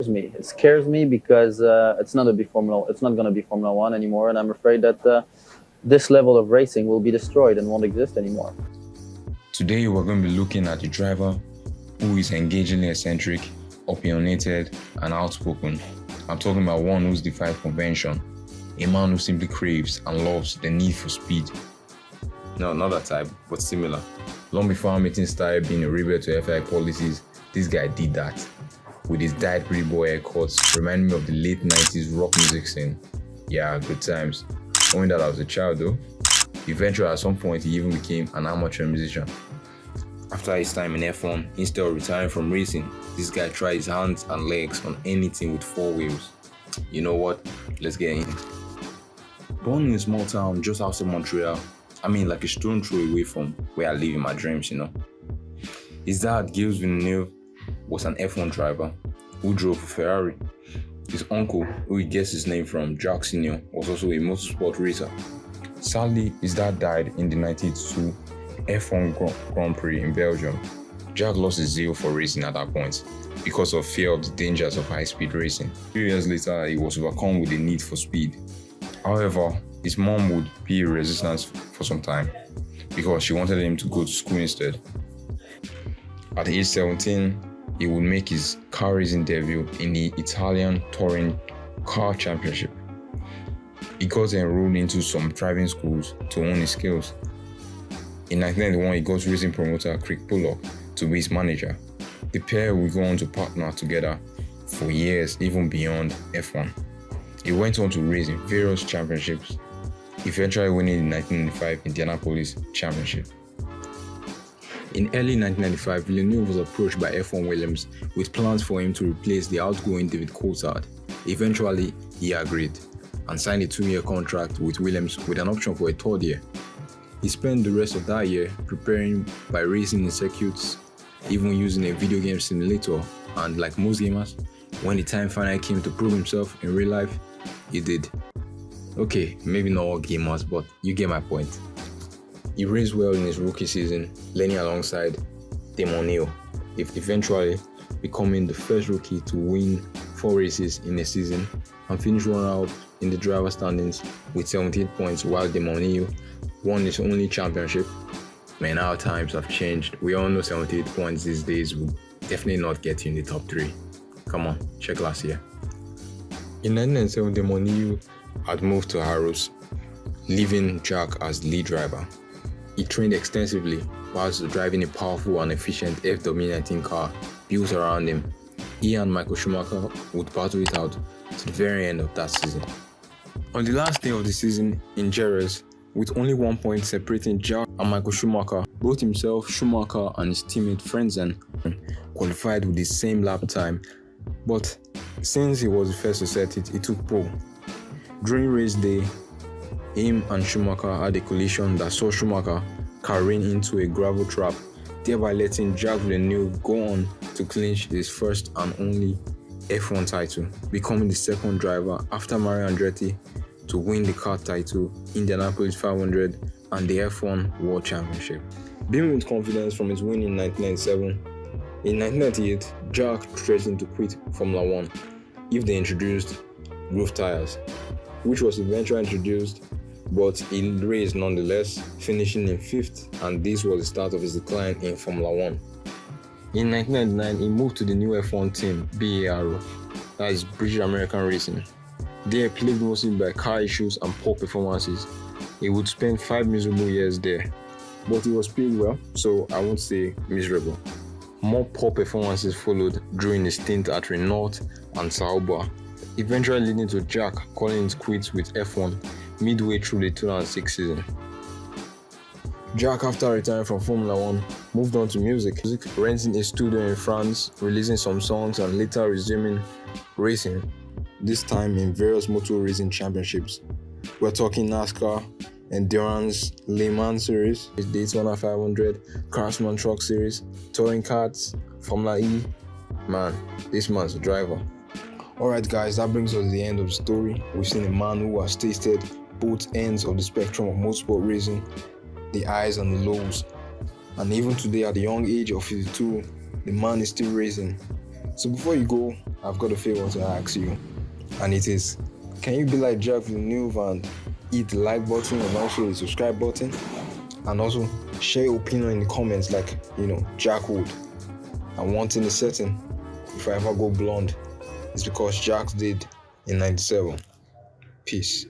me. It scares me because it's not going to be Formula One anymore, and I'm afraid that this level of racing will be destroyed and won't exist anymore. Today, we're going to be looking at a driver who is engagingly eccentric, opinionated, and outspoken. I'm talking about one who's defied convention, a man who simply craves and loves the need for speed. No, not that type, but similar. Long before Hamilton started being a rebel to FIA policies, this guy did that. With his dyed pretty boy haircuts, reminding me of the late 90s rock music scene. Yeah, good times. Knowing that I was a child though. Eventually, at some point, he even became an amateur musician. After his time in F1, instead of retiring from racing, this guy tried his hands and legs on anything with 4 wheels. You know what? Let's get in. Born in a small town just outside Montreal, like a stone throw away from where I live in my dreams, His dad, Gilles Villeneuve, was an F1 driver who drove a Ferrari. His uncle, who he gets his name from, Jacques Villeneuve, was also a motorsport racer. Sadly, his dad died in the 1982 F1 Grand Prix in Belgium. Jacques lost his zeal for racing at that point because of fear of the dangers of high-speed racing. 3 years later, he was overcome with the need for speed. However, his mom would be resistant for some time because she wanted him to go to school instead. At age 17, he would make his car racing debut in the Italian Touring Car Championship. He got enrolled into some driving schools to hone his skills. In 1991, he got racing promoter Craig Pollock to be his manager. The pair would go on to partner together for years, even beyond F1. He went on to race in various championships, eventually winning the 1995 Indianapolis Championship. In early 1995, Villeneuve was approached by F1 Williams with plans for him to replace the outgoing David Coulthard. Eventually, he agreed and signed a 2-year contract with Williams with an option for a 3rd year. He spent the rest of that year preparing by racing in circuits, even using a video game simulator, and like most gamers, when the time finally came to prove himself in real life, he did. Okay, maybe not all gamers, but you get my point. He raced well in his rookie season, learning alongside Damon Hill, eventually becoming the first rookie to win 4 races in a season and finish runner-up in the driver standings with 78 points, while Damon Hill won his only championship. Man, our times have changed. We all know 78 points these days will definitely not get you in the top 3. Come on, check last year. In 1997, Damon Hill had moved to Harrows, leaving Jacques as lead driver. He trained extensively whilst driving a powerful and efficient FW19 car built around him. He and Michael Schumacher would battle it out to the very end of that season. On the last day of the season in Jerez, with only 1 point separating Jacques and Michael Schumacher, both himself, Schumacher, and his teammate Frenzen qualified with the same lap time, but since he was the first to set it, he took pole. During race day, him and Schumacher had a collision that saw Schumacher careening into a gravel trap, thereby letting Jacques Villeneuve go on to clinch his first and only F1 title, becoming the 2nd driver after Mario Andretti to win the car title, Indianapolis 500, and the F1 World Championship. Beaming with confidence from his win in 1997, in 1998, Jacques threatened to quit Formula One if they introduced groove tires, which was eventually introduced, but he raced nonetheless, finishing in 5th, and this was the start of his decline in Formula One. In 1999, he moved to the new F1 team, BARO, that is British American Racing. There, plagued mostly by car issues and poor performances, he would spend 5 miserable years there. But he was paid well, so I won't say miserable. More poor performances followed during his stint at Renault and Sauber, eventually leading to Jacques calling it quits with F1 midway through the 2006 season. Jacques, after retiring from Formula One, moved on to music, renting a studio in France, releasing some songs, and later resuming racing, this time in various motor racing championships. We're talking NASCAR, Endurance, Le Mans Series, Daytona 500, Craftsman Truck Series, Touring Karts, Formula E. Man, this man's a driver. Alright guys, that brings us to the end of the story. We've seen a man who has tasted both ends of the spectrum of motorsport racing, the highs and the lows. And even today, at the young age of 52, the man is still racing. So before you go, I've got a favor to ask you, and it is, can you be like Jacques Villeneuve and hit the like button and also the subscribe button, and also share your opinion in the comments like Jack would. And one thing is certain, if I ever go blonde, it's because Jack did in '97. Peace.